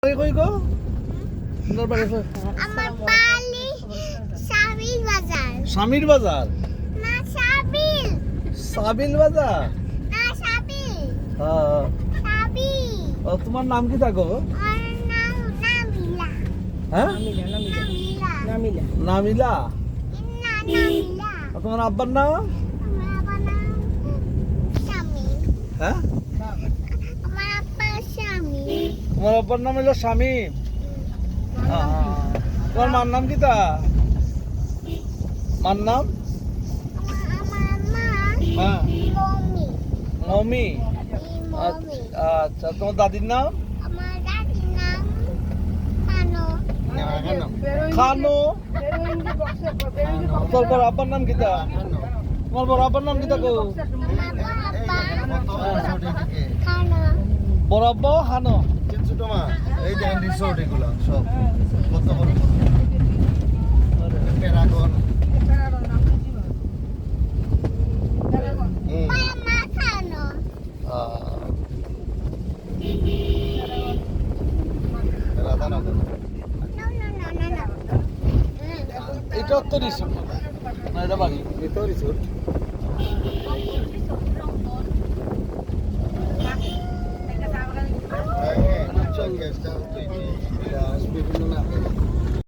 কই গো সুন্দর বাড়ি আমার বাড়ি সাবিল বাজার। স্বামীর বাজার না সাবিল। সাবিল বাজার না সাবিল। হ্যাঁ সাবিল। ও তোমার নাম কি থাকো? আর নাম নামিলা। হ্যাঁ নামিলা। নামিলা না নামিলা। আর তোমার আব্বার নাম? আমার আব্বার নাম স্বামী। হ্যাঁ আমার আব্বার স্বামী। তোমার আব্বার নাম হলো স্বামী। তোমার মার নাম কি তা? মার নাম? আমার মা হ্যাঁ মমি। মমি। মমি। আচ্ছা তোমার দাদির নাম? আমার দাদির নাম কানো। খানো। তোর বড় আব্বার নাম কি তা? তোমার বড় আব্বার নাম কি তা গো? আমার আব্বা কানো। বড় আব্বা হানো। ছোট মা এই দেখেন রিসোর্ট এগুলো সব কত বড় প্যারাগন মামা কানো। Radhanagar No, no, no, no, no. এটা তো রিসোর্ট না এটা বাড়ি? এটা রিসোর্ট